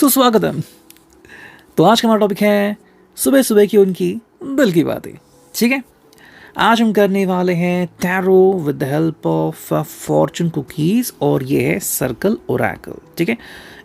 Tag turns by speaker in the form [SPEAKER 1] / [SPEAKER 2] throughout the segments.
[SPEAKER 1] सुस्वागतम। तो आज का हमारा टॉपिक है सुबह सुबह की उनकी दिल की बातें। ठीक है, आज हम करने वाले हैं tarot with the help of Fortune cookies और ये है सर्कल ओरेकल। ठीक है,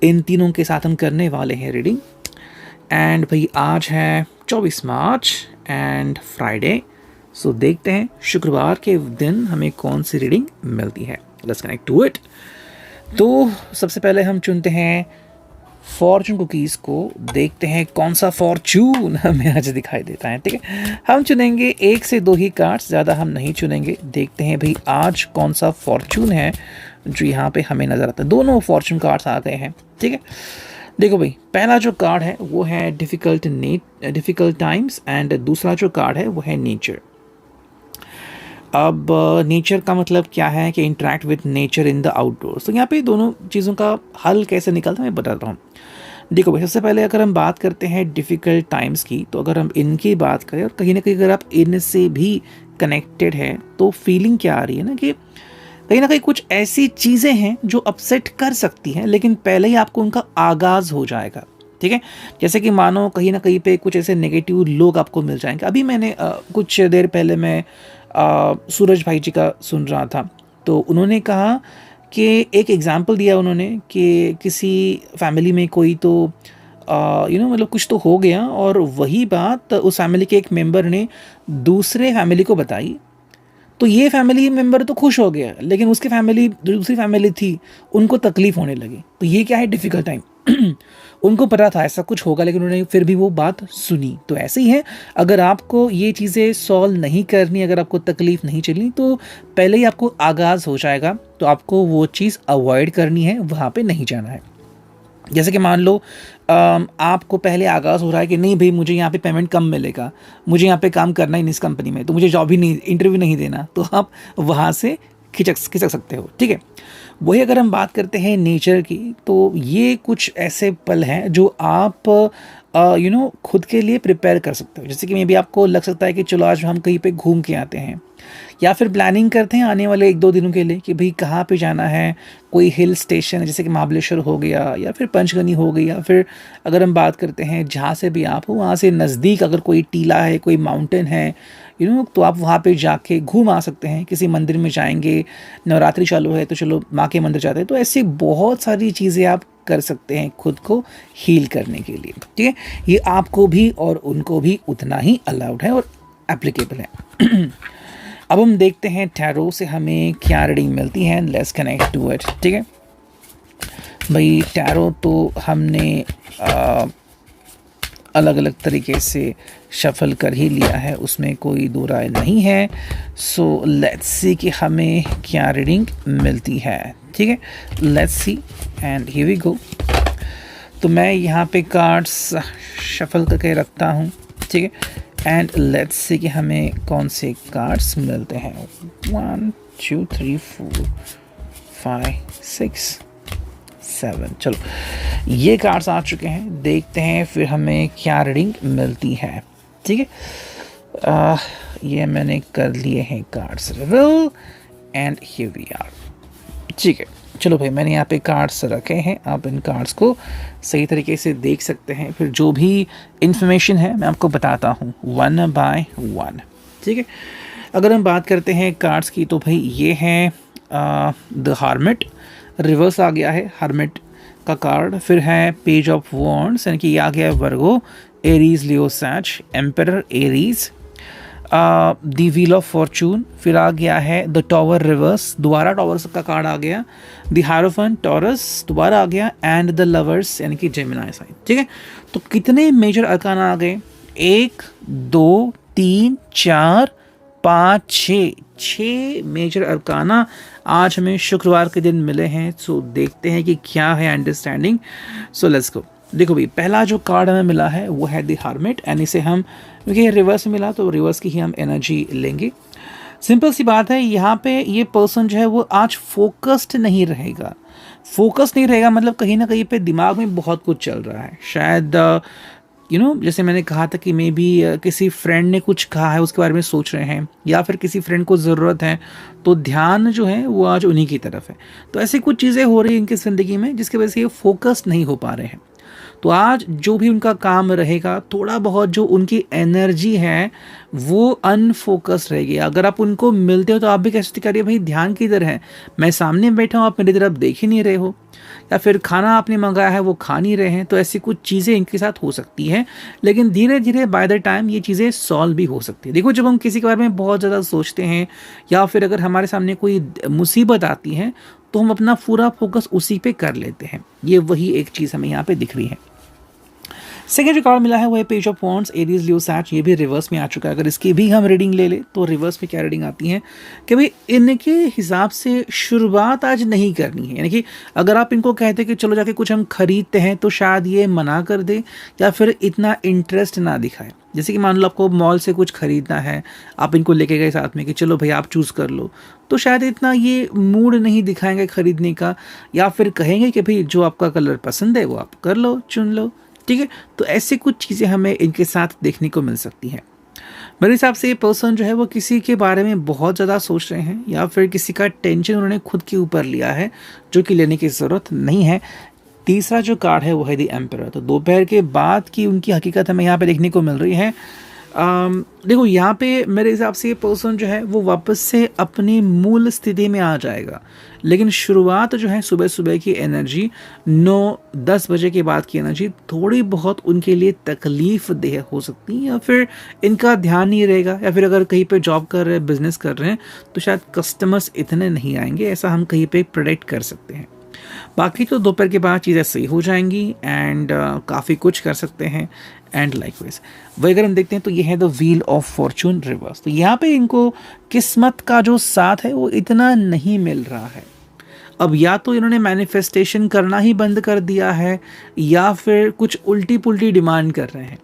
[SPEAKER 1] इन तीनों के साथ हम करने वाले हैं रीडिंग। एंड भाई आज है 24 मार्च एंड फ्राइडे। सो देखते हैं शुक्रवार के दिन हमें कौन सी रीडिंग मिलती है। Let's connect to it. तो सबसे पहले हम चुनते हैं फॉर्चून कुकीज़ को, देखते हैं कौन सा फॉर्चून हमें आज दिखाई देता है। ठीक है, हम चुनेंगे 1 से 2 ही कार्ड्स, ज़्यादा हम नहीं चुनेंगे। देखते हैं भाई आज कौन सा फॉर्चून है जो यहाँ पे हमें नज़र आता है। दोनों फॉर्चून कार्ड्स आ गए हैं। ठीक है, देखो भाई, पहला जो कार्ड है वो है डिफ़िकल्ट टाइम्स एंड दूसरा जो कार्ड है वो है नेचर। अब नेचर का मतलब क्या है कि interact with nature in the outdoors. तो यहाँ पे दोनों चीज़ों का हल कैसे निकलता है मैं बताता हूँ। देखो भाई, सबसे पहले अगर हम बात करते हैं डिफ़िकल्ट टाइम्स की, तो अगर हम इनकी बात करें और कहीं ना कहीं अगर आप इनसे भी कनेक्टेड है तो फीलिंग क्या आ रही है ना कहीं कुछ ऐसी चीज़ें हैं जो अपसेट कर सकती हैं, लेकिन पहले ही आपको उनका आगाज़ हो जाएगा। ठीक है, जैसे कि मानो कहीं ना कहीं पे कुछ ऐसे नेगेटिव लोग आपको मिल जाएंगे। अभी मैंने कुछ देर पहले मैं सूरज भाई जी का सुन रहा था, तो उन्होंने कहा कि एक एग्जाम्पल दिया उन्होंने कि किसी फैमिली में कोई तो मतलब कुछ तो हो गया और वही बात उस फैमिली के एक मेंबर ने दूसरे फैमिली को बताई। तो ये फैमिली मेंबर तो खुश हो गया, लेकिन उसकी फैमिली दूसरी फैमिली थी, उनको तकलीफ होने लगी। तो ये क्या है, डिफ़िकल्ट टाइम। उनको पता था ऐसा कुछ होगा, लेकिन उन्होंने फिर भी वो बात सुनी। तो ऐसे ही है, अगर आपको ये चीज़ें सॉल्व नहीं करनी, अगर आपको तकलीफ़ नहीं चलनी, तो पहले ही आपको आगाज़ हो जाएगा। तो आपको वो चीज़ अवॉइड करनी है, वहाँ पे नहीं जाना है। जैसे कि मान लो आपको पहले आगाज़ हो रहा है कि नहीं भाई, मुझे यहाँ पे पेमेंट कम मिलेगा, मुझे यहाँ पे काम करना ही नहीं इस कंपनी में, तो मुझे जॉब ही नहीं, इंटरव्यू नहीं देना, तो आप वहाँ से खिसक सकते हो। ठीक है, वही अगर हम बात करते हैं नेचर की, तो ये कुछ ऐसे पल हैं जो आप खुद के लिए प्रिपेयर कर सकते हो। जैसे कि मे बी आपको लग सकता है कि चलो आज हम कहीं पे घूम के आते हैं, या फिर प्लानिंग करते हैं आने वाले 1-2 दिनों के लिए कि भाई कहाँ पे जाना है। कोई हिल स्टेशन जैसे कि महाबलेश्वर हो गया, या फिर पंचगनी हो गई, या फिर अगर हम बात करते हैं जहाँ से भी आप हो वहाँ से नज़दीक अगर कोई टीला है, कोई माउंटेन है, तो आप वहाँ पे जाके घूम आ सकते हैं। किसी मंदिर में जाएंगे, नवरात्रि चालू है तो चलो माँ के मंदिर जाते हैं। तो ऐसी बहुत सारी चीज़ें आप कर सकते हैं खुद को हील करने के लिए। ठीक है, ये आपको भी और उनको भी उतना ही अलाउड है और एप्लीकेबल है। अब हम देखते हैं टैरो से हमें क्या रीडिंग मिलती है। Let's connect to it. ठीक है भाई, टैरो तो हमने अलग अलग तरीके से शफल कर ही लिया है, उसमें कोई दो राय नहीं है। सो लेट्स सी कि हमें क्या रीडिंग मिलती है। ठीक है, let's see and here we go. तो मैं यहाँ पे कार्ड्स शफल करके रखता हूँ। ठीक है, एंड लेट्स सी कि हमें कौन से कार्ड्स मिलते हैं। 1 2 3 4 5 6 7। चलो, ये कार्ड्स आ चुके हैं, देखते हैं फिर हमें क्या रीडिंग मिलती है। ठीक है, ये मैंने कर लिए हैं cards reveal and here we are. ठीक है, चलो भाई, मैंने यहाँ पे कार्ड्स रखे हैं, आप इन कार्ड्स को सही तरीके से देख सकते हैं। फिर जो भी इंफॉर्मेशन है मैं आपको बताता हूँ 1 by 1। ठीक है, अगर हम बात करते हैं कार्ड्स की, तो भाई ये है द हर्मिट, रिवर्स आ गया है हर्मिट का कार्ड। फिर है पेज ऑफ वॉन्ड्स, यानी कि ये आ गया है वर्गो, Aries, Leo, sage, emperor, Aries, the wheel of fortune. फिर आ गया है द टॉवर रिवर्स, दोबारा टॉवर्स का कार्ड आ गया। द हायरोफेंट, टॉरस दोबारा आ गया, एंड द लवर्स यानी कि जेमिनी साइन। ठीक है, तो कितने मेजर अरकाना आ गए? 1 2 3 4 5 6 मेजर अरकाना आज हमें शुक्रवार के दिन मिले हैं। सो देखते हैं कि क्या है अंडरस्टैंडिंग। So let's go. देखो भाई, पहला जो कार्ड हमें मिला है वो है द हर्मिट, एंड इसे हम, क्योंकि रिवर्स में मिला तो रिवर्स की ही हम एनर्जी लेंगे। सिंपल सी बात है, यहाँ पे ये पर्सन जो है वो आज फोकस्ड नहीं रहेगा। फोकस नहीं रहेगा मतलब कहीं ना कहीं पे दिमाग में बहुत कुछ चल रहा है। शायद जैसे मैंने कहा था कि मे बी किसी फ्रेंड ने कुछ कहा है उसके बारे में सोच रहे हैं, या फिर किसी फ्रेंड को ज़रूरत है, तो ध्यान जो है वो आज उन्हीं की तरफ है। तो ऐसी कुछ चीज़ें हो रही हैं इनकी ज़िंदगी में जिसकी वजह से ये फोकस नहीं हो पा रहे हैं। तो आज जो भी उनका काम रहेगा, थोड़ा बहुत जो उनकी एनर्जी है वो अनफोकस रहेगी। अगर आप उनको मिलते हो तो आप भी कह सकते करिए भाई ध्यान किधर है, मैं सामने बैठा हूँ, आप मेरी तरफ देख ही नहीं रहे हो, या फिर खाना आपने मंगाया है वो खा नहीं रहे हैं। तो ऐसी कुछ चीज़ें इनके साथ हो सकती हैं, लेकिन धीरे धीरे बाय द टाइम ये चीज़ें सॉल्व भी हो सकती है। देखो, जब हम किसी के बारे में बहुत ज़्यादा सोचते हैं या फिर अगर हमारे सामने कोई मुसीबत आती है तो हम अपना पूरा फोकस उसी पे कर लेते हैं। ये वही एक चीज़ हमें यहाँ पे दिख रही है। सेकेंड जो कार्ड मिला है वो है page of wands, Aries Leo Sachs. ये भी रिवर्स में आ चुका है। अगर इसकी भी हम रीडिंग ले ले तो रिवर्स में क्या रीडिंग आती है कि भाई इनके हिसाब से शुरुआत आज नहीं करनी है। यानी कि अगर आप इनको कहते कि चलो जाके कुछ हम खरीदते हैं तो शायद ये मना कर दे या फिर इतना इंटरेस्ट ना दिखाए। जैसे कि मान लो आपको मॉल से कुछ खरीदना है, आप इनको लेके गए साथ में कि चलो भाई आप चूज़ कर लो, तो शायद इतना ये मूड नहीं दिखाएंगे खरीदने का, या फिर कहेंगे कि भाई जो आपका कलर पसंद है वो आप कर लो, चुन लो, ठीक है। तो ऐसी कुछ चीज़ें हमें इनके साथ देखने को मिल सकती हैं। मेरे हिसाब से ये पर्सन जो है वो किसी के बारे में बहुत ज़्यादा सोच रहे हैं, या फिर किसी का टेंशन उन्होंने खुद के ऊपर लिया है जो कि लेने की ज़रूरत नहीं है। तीसरा जो कार्ड है वो है द एम्परर। तो दोपहर के बाद की उनकी हकीकत हमें यहाँ पे देखने को मिल रही है। देखो, यहाँ पे मेरे हिसाब से ये पर्सन जो है वो वापस से अपनी मूल स्थिति में आ जाएगा, लेकिन शुरुआत जो है सुबह सुबह की एनर्जी, 9-10 बजे के बाद की एनर्जी थोड़ी बहुत उनके लिए तकलीफ देह हो सकती है, या फिर इनका ध्यान नहीं रहेगा, या फिर अगर कहीं पे जॉब कर रहे हैं, बिजनेस कर रहे हैं, तो शायद कस्टमर्स इतने नहीं आएंगे, ऐसा हम कहीं पे प्रेडिक्ट कर सकते हैं। बाकी तो दोपहर के बाद चीज़ें सही हो जाएंगी एंड काफ़ी कुछ कर सकते हैं। एंड लाइकवाइज वही अगर हम देखते हैं तो ये है the wheel of Fortune reverse. तो यहाँ पे इनको किस्मत का जो साथ है वो इतना नहीं मिल रहा है। अब या तो इन्होंने मैनिफेस्टेशन करना ही बंद कर दिया है, या फिर कुछ उल्टी पुल्टी डिमांड कर रहे हैं।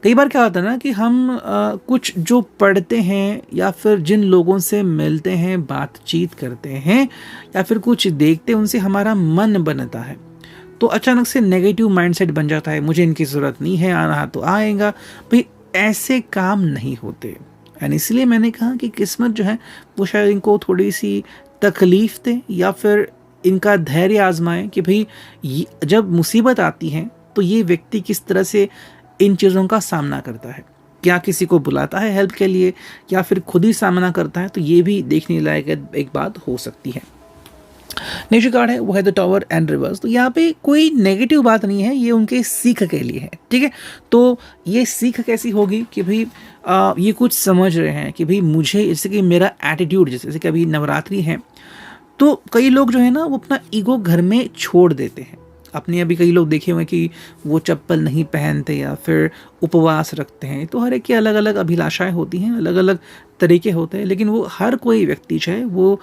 [SPEAKER 1] कई बार क्या होता है ना कि हम कुछ जो पढ़ते हैं या फिर जिन लोगों से मिलते हैं, बातचीत करते हैं, या फिर कुछ देखते हैं, उनसे हमारा मन बनता है, तो अचानक से नेगेटिव माइंडसेट बन जाता है, मुझे इनकी ज़रूरत नहीं है, आना तो आएगा। भाई ऐसे काम नहीं होते। एंड इसलिए मैंने कहा कि किस्मत जो है वो शायद इनको थोड़ी सी तकलीफ दे, या फिर इनका धैर्य आजमाए कि भाई जब मुसीबत आती है तो ये व्यक्ति किस तरह से इन चीज़ों का सामना करता है, क्या किसी को बुलाता है हेल्प के लिए, या फिर खुद ही सामना करता है। तो ये भी देखने लायक एक बात हो सकती है। नेक्स्ट कार्ड है वो है द टावर एंड रिवर्स। तो यहाँ पे कोई नेगेटिव बात नहीं है, ये उनके सीख के लिए है, ठीक है। तो ये सीख कैसी होगी कि भाई ये कुछ समझ रहे हैं कि भाई मुझे, जैसे कि मेरा एटीट्यूड, जैसे कि अभी नवरात्रि है तो कई लोग जो है ना वो अपना ईगो घर में छोड़ देते हैं। अपने अभी कई लोग देखे हुए कि वो चप्पल नहीं पहनते या फिर उपवास रखते हैं। तो हर एक की अलग अलग अभिलाषाएं होती हैं, अलग अलग तरीके होते हैं, लेकिन वो हर कोई व्यक्ति जो है वो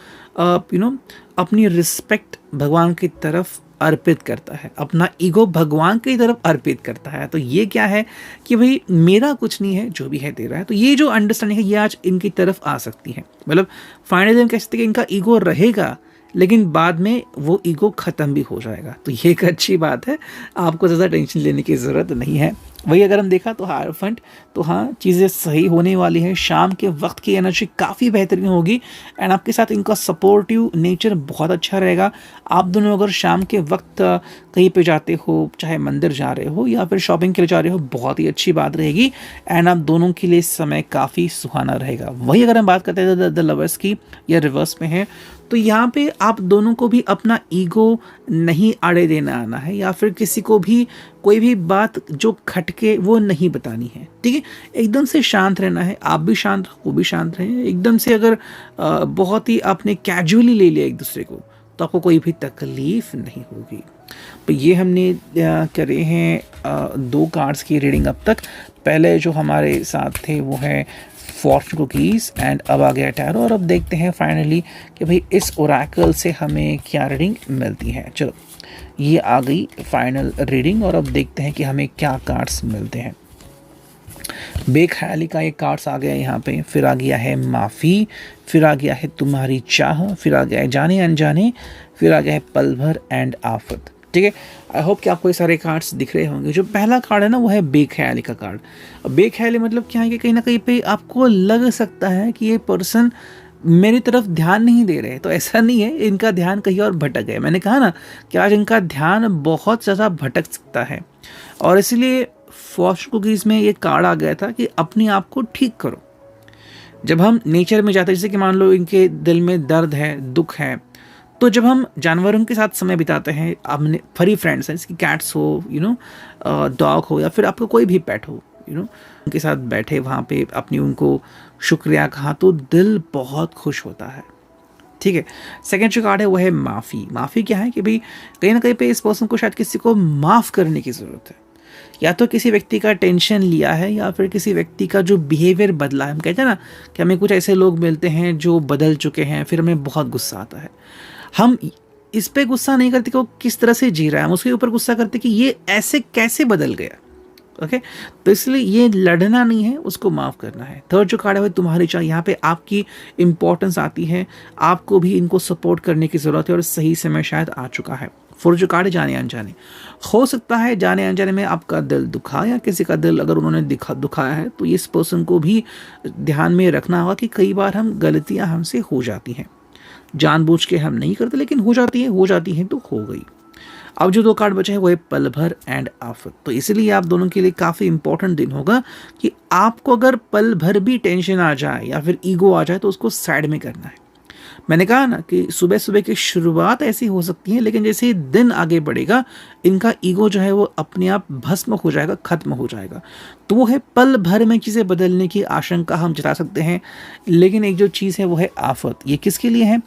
[SPEAKER 1] अपनी रिस्पेक्ट भगवान की तरफ अर्पित करता है, अपना ईगो भगवान की तरफ अर्पित करता है। तो ये क्या है कि भाई मेरा कुछ नहीं है, जो भी है तेरा है। तो ये जो अंडरस्टैंडिंग है ये आज इनकी तरफ आ सकती है। मतलब फाइनली हम कह सकते हैं कि इनका ईगो रहेगा, लेकिन बाद में वो ईगो ख़त्म भी हो जाएगा। तो ये एक अच्छी बात है, आपको ज़्यादा टेंशन लेने की ज़रूरत नहीं है। वही अगर हम देखा तो हायरफेंट, तो हाँ चीज़ें सही होने वाली है। शाम के वक्त की एनर्जी काफ़ी बेहतरीन होगी एंड आपके साथ इनका सपोर्टिव नेचर बहुत अच्छा रहेगा। आप दोनों अगर शाम के वक्त कहीं पे जाते हो, चाहे मंदिर जा रहे हो या फिर शॉपिंग के लिए जा रहे हो, बहुत ही अच्छी बात रहेगी एंड आप दोनों के लिए समय काफ़ी सुहाना रहेगा। वही अगर हम बात करते हैं द लवर्स की, या रिवर्स में है, तो यहाँ पे आप दोनों को भी अपना ईगो नहीं आड़े देना आना है, या फिर किसी को भी कोई भी बात जो खटके वो नहीं बतानी है, ठीक है। एकदम से शांत रहना है, आप भी शांत रहो, वो भी शांत रहे। एकदम से अगर बहुत ही आपने कैजुअली ले लिया एक दूसरे को, तो आपको कोई भी तकलीफ नहीं होगी। तो ये हमने करे हैं 2 कार्ड्स की रीडिंग अब तक। पहले जो हमारे साथ थे वो है फॉर्चून कुकीज़ एंड अब आ गया टैरो, और अब देखते हैं फाइनली कि भाई इस ओरेकल से हमें क्या रीडिंग मिलती है। चलो ये आ गई फाइनल रीडिंग, और अब देखते हैं कि हमें क्या कार्ड्स मिलते हैं। बेख्याली का एक कार्ड्स आ गया यहाँ पे, फिर आ गया है माफ़ी, फिर आ गया है तुम्हारी चाह, फिर आ गया है जाने अनजाने, फिर आ गया है पल भर एंड आफत, ठीक है। आई होप कि आपको ये सारे कार्ड्स दिख रहे होंगे। जो पहला कार्ड है ना वो है बेख्याली का कार्ड। बेख्याली मतलब क्या है कि कहीं ना कहीं पे आपको लग सकता है कि ये पर्सन मेरी तरफ ध्यान नहीं दे रहे, तो ऐसा नहीं है, इनका ध्यान कहीं और भटक गया। मैंने कहा ना कि आज इनका ध्यान बहुत ज़्यादा भटक सकता है, और इसलिए फॉर्चून कुकीज़ में ये कार्ड आ गया था कि अपने आप को ठीक करो। जब हम नेचर में जाते हैं, जैसे कि मान लो इनके दिल में दर्द है, दुख है, तो जब हम जानवरों के साथ समय बिताते हैं, अपने फरी फ्रेंड्स हैं, जैसे कैट्स हो, डॉग हो, या फिर आपका कोई भी पेट हो, उनके साथ बैठे वहाँ पे अपनी उनको शुक्रिया कहा, तो दिल बहुत खुश होता है। ठीक है। सेकेंड जो कार्ड है वो है माफ़ी। माफ़ी क्या है कि भाई कहीं ना कहीं पे इस पर्सन को शायद किसी को माफ़ करने की ज़रूरत है, या तो किसी व्यक्ति का टेंशन लिया है, या फिर किसी व्यक्ति का जो बिहेवियर बदला है। हम कहते हैं ना कि हमें कुछ ऐसे लोग मिलते हैं जो बदल चुके हैं, फिर हमें बहुत गुस्सा आता है। हम इस पे गुस्सा नहीं करते कि वो किस तरह से जी रहा है, हम उसके ऊपर गुस्सा करते कि ये ऐसे कैसे बदल गया। ओके, तो इसलिए ये लड़ना नहीं है, उसको माफ़ करना है। थर्ड जो कार्ड है वो तुम्हारी चाह। यहाँ पे आपकी इंपॉर्टेंस आती है, आपको भी इनको सपोर्ट करने की ज़रूरत है, और सही समय शायद आ चुका है। फोर्थ जो कार्ड है जाने अनजाने। हो सकता है जाने अनजाने में आपका दिल दुखा, या किसी का दिल अगर उन्होंने दुखाया है, तो इस पर्सन को भी ध्यान में रखना होगा कि कई बार हम गलतियाँ हमसे हो जाती हैं, जानबूझ के हम नहीं करते, लेकिन हो जाती हैं तो हो गई। अब जो दो कार्ड बचे हैं वो है पल भर एंड आफत। तो इसलिए आप दोनों के लिए काफ़ी इंपॉर्टेंट दिन होगा कि आपको अगर पल भर भी टेंशन आ जाए या फिर ईगो आ जाए, तो उसको साइड में करना है। मैंने कहा ना कि सुबह सुबह की शुरुआत ऐसी हो सकती है, लेकिन जैसे ही दिन आगे बढ़ेगा, इनका ईगो जो है वो अपने आप भस्म हो जाएगा, खत्म हो जाएगा। तो वो है पल भर में चीज़ें बदलने की आशंका हम जता सकते हैं। लेकिन एक जो चीज़ है वो है आफत। ये किसके लिए है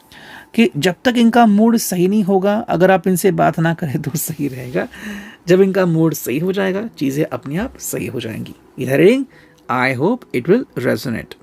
[SPEAKER 1] कि जब तक इनका मूड सही नहीं होगा, अगर आप इनसे बात ना करें तो सही रहेगा। जब इनका मूड सही हो जाएगा, चीज़ें अपने आप सही हो जाएंगी। Reading, I hope it will resonate.